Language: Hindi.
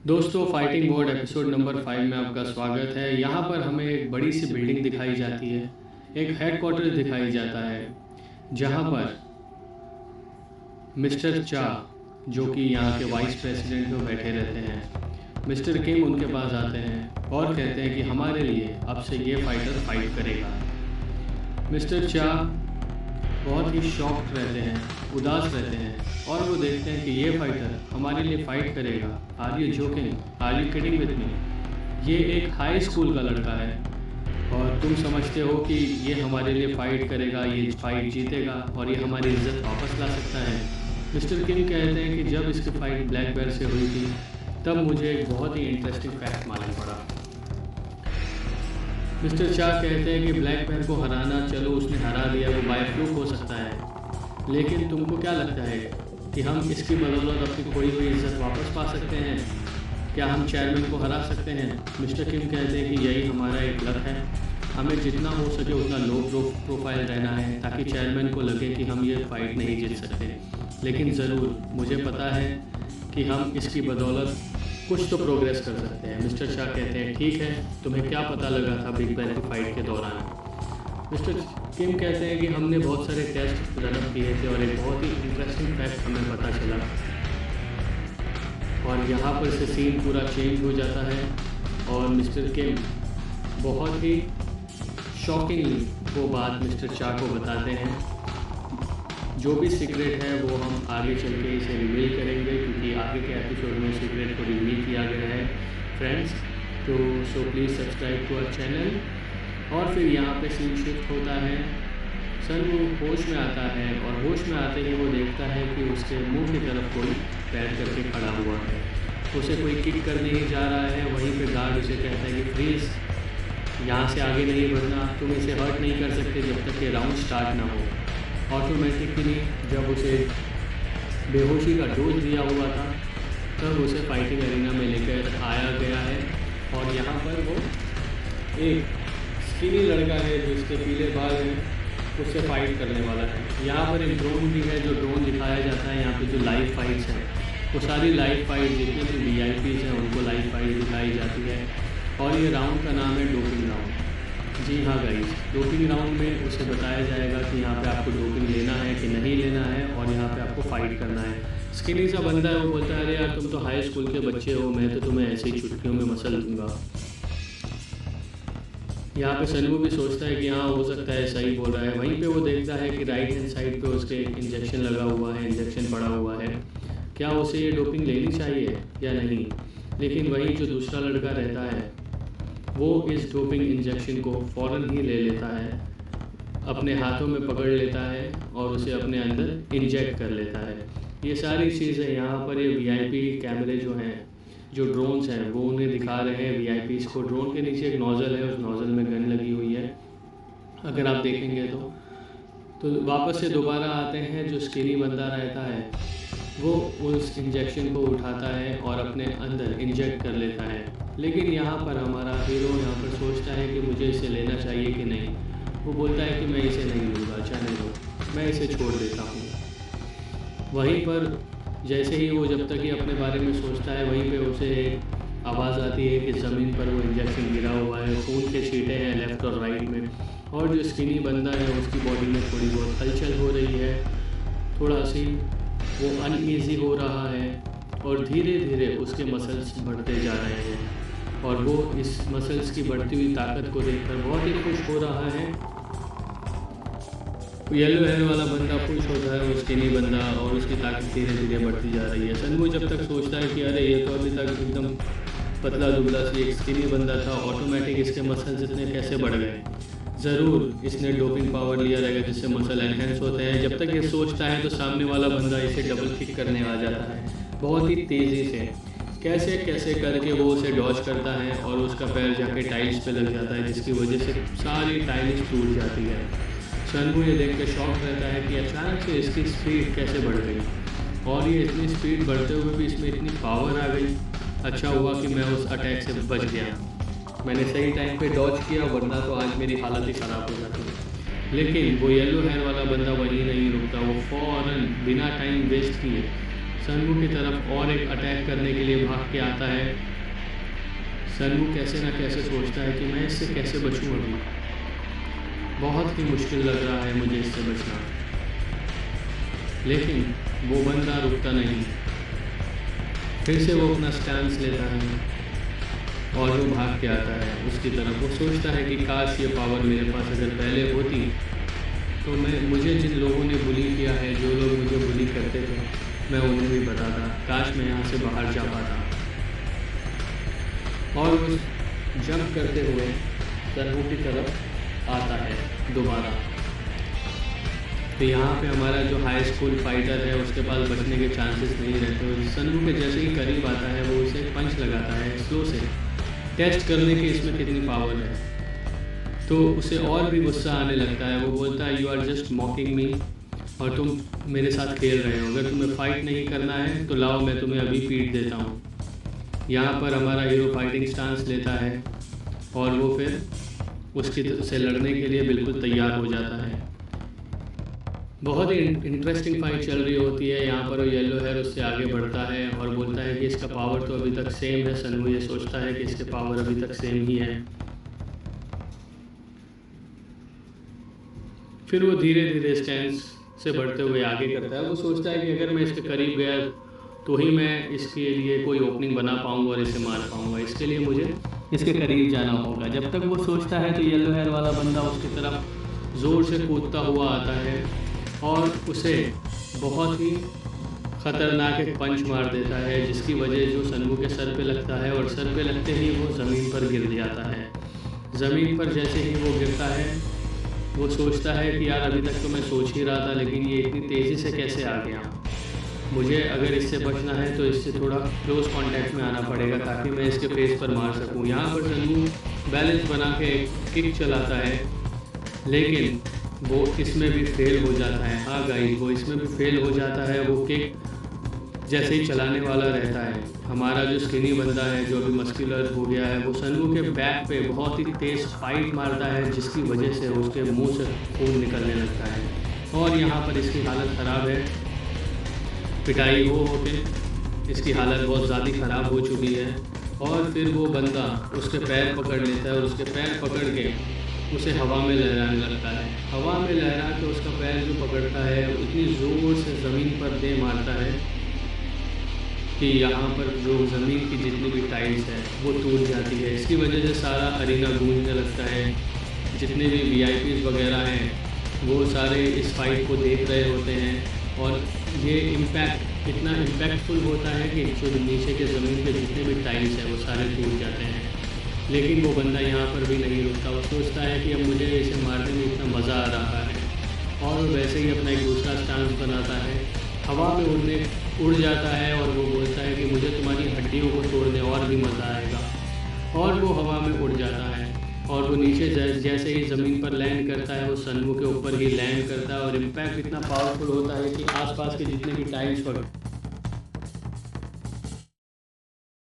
दोस्तों, फाइटिंग मोड एपिसोड नंबर 5 में आपका स्वागत है। यहाँ पर हमें एक बड़ी सी बिल्डिंग दिखाई जाती है। एक हेडक्वार्टर्स दिखाई जाता है जहाँ पर मिस्टर चा, जो कि यहाँ के वाइस प्रेसिडेंट में बैठे रहते हैं, मिस्टर किम उनके पास आते हैं और कहते हैं कि हमारे लिए अब से ये फाइटर फाइट करेगा। मिस्टर चा बहुत ही शॉक्ड रहते हैं, उदास रहते हैं और वो देखते हैं कि ये फाइटर हमारे लिए फ़ाइट करेगा। Are you joking? Are you kidding with me? ये एक हाई स्कूल का लड़का है और तुम समझते हो कि ये हमारे लिए फ़ाइट करेगा, ये फाइट जीतेगा और ये हमारी इज्जत वापस ला सकता है। मिस्टर किंग कहते हैं कि जब इसकी फ़ाइट ब्लैक बेल्ट से हुई थी तब मुझे एक बहुत ही इंटरेस्टिंग फैक्ट मालूम पड़ा। मिस्टर शाह कहते हैं कि ब्लैक बेल्ट को हराना, चलो उसने हरा दिया, वो बाय फ्लूक हो सकता है, लेकिन तुमको क्या लगता है कि हम इसकी बदौलत अपनी खोई हुई इज्जत वापस पा सकते हैं? क्या हम चेयरमैन को हरा सकते हैं? मिस्टर किम कहते हैं कि यही हमारा एक लक है, हमें जितना हो सके उतना लो प्रोफाइल रहना है ताकि चेयरमैन को लगे कि हम ये फाइट नहीं जीत सकते, लेकिन ज़रूर मुझे पता है कि हम इसकी बदौलत कुछ तो प्रोग्रेस कर सकते हैं। मिस्टर शाह कहते हैं ठीक है, तुम्हें क्या पता लगा था बिग बैल की फाइट के दौरान? मिस्टर किम कहते हैं कि हमने बहुत सारे टेस्ट रन किए थे और एक बहुत ही इंटरेस्टिंग फैक्ट हमें पता चला। और यहाँ पर से सीन पूरा चेंज हो जाता है और मिस्टर किम बहुत ही शॉकिंगली वो बात मिस्टर शाह को बताते हैं। जो भी सीक्रेट है वो हम आगे चल के इसे रिवील करेंगे, क्योंकि आगे के एपिसोड में सीक्रेट को रिवील किया गया है फ्रेंड्स। तो so please subscribe to our channel. और फिर यहाँ पे सीन शिफ्ट होता है। सन वो होश में आता है और होश में आते ही वो देखता है कि उसके मुंह की तरफ कोई पैर करके खड़ा हुआ है। उसे कोई किक करने ही जा रहा है। वहीं पे गार्ड उसे कहता है कि प्लीज़ यहाँ से आगे नहीं बढ़ना, तुम इसे हर्ट नहीं कर सकते जब तक ये राउंड स्टार्ट ना हो। ऑटोमेटिकली जब उसे बेहोशी का डोज दिया हुआ था तब उसे फाइटिंग एरिना में लेकर आया गया है। और यहाँ पर वो एक स्किनी लड़का है जिसके पीले बाल हैं, उससे फाइट करने वाला है। यहाँ पर एक ड्रोन भी है, जो ड्रोन दिखाया जाता है। यहाँ पे जो लाइव फाइट्स हैं वो सारी लाइव फाइट, जितने भी VIPs हैं उनको लाइव फाइट दिखाई जाती है। और ये राउंड का नाम है डोपिंग राउंड। जी हाँ गाइस, डोपिंग राउंड में उसे बताया जाएगा कि यहाँ पे आपको डोपिंग लेना है कि नहीं लेना है और यहाँ पे आपको फ़ाइट करना है। स्किनी सा बंदा है, वो बोलता है अरे यार तुम तो हाई स्कूल के बच्चे हो, मैं तो तुम्हें ऐसे ही चुटकियों में मसल दूंगा। यहाँ पे सनवू भी सोचता है कि हाँ हो सकता है सही बोल रहा है। वहीं पे वो देखता है कि राइट हैंड साइड पे उसके इंजेक्शन लगा हुआ है, इंजेक्शन पड़ा हुआ है। क्या उसे ये डोपिंग लेनी चाहिए या नहीं? लेकिन वही जो दूसरा लड़का रहता है वो इस डोपिंग इंजेक्शन को फ़ौरन ही ले लेता है, अपने हाथों में पकड़ लेता है और उसे अपने अंदर इंजेक्ट कर लेता है। ये सारी चीज़ें यहाँ पर ये VIP कैमरे जो हैं, जो ड्रोन्स हैं, वो उन्हें दिखा रहे हैं VIPs को। ड्रोन के नीचे एक नोज़ल है, उस नोज़ल में गन लगी हुई है, अगर आप देखेंगे तो वापस से दोबारा आते हैं। जो स्किनी बंदा रहता है वो उस इंजेक्शन को उठाता है और अपने अंदर इंजेक्ट कर लेता है। लेकिन यहाँ पर हमारा हीरो यहाँ पर सोचता है कि मुझे इसे लेना चाहिए कि नहीं। वो बोलता है कि मैं इसे नहीं लूँगा, चाहे दो, मैं इसे छोड़ देता हूँ। वहीं पर जैसे ही वो जब तक ही अपने बारे में सोचता है, वहीं पे उसे एक आवाज़ आती है कि ज़मीन पर वो इंजेक्शन गिरा हुआ है, खून के छींटे हैं लेफ़्ट और राइट में। और जो स्किनी बंदा है उसकी बॉडी में थोड़ी बहुत हलचल हो रही है, थोड़ा सी वो अनईज़ी हो रहा है और धीरे धीरे उसके मसल्स बढ़ते जा रहे हैं। और वो इस मसल्स की बढ़ती हुई ताकत को देखकर बहुत ही खुश हो रहा है। येलो हेयर वाला बंदा खुश होता है, वो स्किनी बंदा, और उसकी ताकत धीरे धीरे बढ़ती जा रही है। सनवू जब तक सोचता है कि अरे ये तो अभी तक एकदम पतला दुबला सी एक स्किनी बंदा था, ऑटोमेटिक इसके मसल्स इतने कैसे बढ़ गए? ज़रूर इसने डोपिंग पावर लिया रहेगा जिससे मसल एनहेंस होते हैं। जब तक ये सोचता है तो सामने वाला बंदा इसे डबल किक करने आ जाता है बहुत ही तेज़ी से। कैसे कैसे करके वो उसे डॉज करता है और उसका पैर जाके टाइल्स पे लग जाता है, जिसकी वजह से सारी टाइल्स टूट जाती है। सनवू ये देख के शॉक रहता है कि अचानक से इसकी स्पीड कैसे बढ़ गई और ये इतनी स्पीड बढ़ते हुए भी इसमें इतनी पावर आ गई। अच्छा हुआ कि मैं उस अटैक से बच गया, मैंने सही टाइम पे डॉज किया, वरना तो आज मेरी हालत ही ख़राब हो जाती। लेकिन वो येलो हेयर वाला बंदा वहीं नहीं रुकता। वो फ़ौरन बिना टाइम वेस्ट किए सनवू की तरफ और एक अटैक करने के लिए भाग के आता है। सनवू कैसे ना कैसे सोचता है कि मैं इससे कैसे बचूं। अभी बहुत ही मुश्किल लग रहा है मुझे इससे बचना, लेकिन वो बंदा रुकता नहीं। फिर से वो अपना स्टैंस लेता है और वो भाग के आता है उसकी तरफ। वो सोचता है कि काश ये पावर मेरे पास अगर पहले होती तो मुझे जिन लोगों ने बुली किया है, जो लोग मुझे बुली करते थे, मैं उन्हें भी बताता। काश मैं यहाँ से बाहर जा पाता। और वो जंप करते हुए सनवू की तरफ आता है दोबारा। तो यहाँ पे हमारा जो हाई स्कूल फाइटर है उसके पास बचने के चांसेस नहीं रहते। सनवू के जैसे ही करीब आता है वो उसे पंच लगाता है स्लो से, टेस्ट करने की इसमें कितनी पावर है। तो उसे और भी गुस्सा आने लगता है। वो बोलता है, यू आर जस्ट मॉकिंग मी, और तुम मेरे साथ खेल रहे हो। अगर तुम्हें फाइट नहीं करना है तो लाओ, मैं तुम्हें अभी पीट देता हूँ। यहाँ पर हमारा हीरो फाइटिंग स्टांस लेता है और वो फिर उसकी से लड़ने के लिए बिल्कुल तैयार हो जाता है। बहुत ही इंटरेस्टिंग फाइट चल रही होती है। यहाँ पर वो येलो हेयर उससे आगे बढ़ता है और बोलता है कि इसका पावर तो अभी तक सेम है। सनवू ये सोचता है कि इसके पावर अभी तक सेम ही है। फिर वो धीरे धीरे स्टैंस से बढ़ते हुए आगे करता है। वो सोचता है कि अगर मैं इसके करीब गया तो ही मैं इसके लिए कोई ओपनिंग बना पाऊंगा और इसे मार पाऊंगा। इसके लिए मुझे इसके करीब जाना होगा। जब तक वो सोचता है तो येलो हेयर वाला बंदा उसकी तरफ ज़ोर से कूदता हुआ आता है और उसे बहुत ही ख़तरनाक एक पंच मार देता है, जिसकी वजह जो सनवू के सर पे लगता है और सर पे लगते ही वो ज़मीन पर गिर जाता है। ज़मीन पर जैसे ही वो गिरता है वो सोचता है कि यार अभी तक तो मैं सोच ही रहा था, लेकिन ये इतनी तेज़ी से कैसे आ गया। मुझे अगर इससे बचना है तो इससे थोड़ा क्लोज कांटेक्ट में आना पड़ेगा ताकि मैं इसके फेस पर मार सकूं। यहाँ पर सनवू बैलेंस बना के किक चलाता है, लेकिन वो इसमें भी फेल हो जाता है। हाँ गाइस, वो इसमें भी फेल हो जाता है। वो किक जैसे ही चलाने वाला रहता है, हमारा जो स्किनी बंदा है जो अभी मस्कुलर हो गया है, वो सनवू के बैक पे बहुत ही तेज़ फाइट मारता है, जिसकी वजह से उसके मुंह से खून निकलने लगता है और यहाँ पर इसकी हालत ख़राब है। पिटाई हो के इसकी हालत बहुत ज़्यादा ख़राब हो चुकी है। और फिर वो बंदा उसके पैर पकड़ लेता है और उसके पैर पकड़ के उसे हवा में लहराने लगता है। हवा में लहरा के उसका पैर जो पकड़ता है उतनी ज़ोर से ज़मीन पर दे मारता है कि यहाँ पर जो ज़मीन की जितनी भी टाइल्स है वो टूट जाती है। इसकी वजह से सारा अरीना गूंजने लगता है। जितने भी VIPs वगैरह हैं वो सारे इस फाइट को देख रहे होते हैं और ये इम्पैक्ट इतना इम्पैक्टफुल होता है कि जो नीचे के ज़मीन के जितने भी टाइल्स हैं वो सारे टूट जाते हैं। लेकिन वो बंदा यहाँ पर भी नहीं रुकता। वो सोचता है कि अब मुझे इसे मारने में इतना मज़ा आ रहा है और वैसे ही अपना एक दूसरा स्टांस बनाता है। हवा में उड़ जाता है और वो बोलता है कि मुझे तुम्हारी हड्डियों को तोड़ने और भी मज़ा आएगा। और वो हवा में उड़ जाता है और वो नीचे जैसे ही ज़मीन पर लैंड करता है वो सनवू के ऊपर ही लैंड करता है और इम्पैक्ट इतना पावरफुल होता है कि आसपास के जितने भी टाइल्स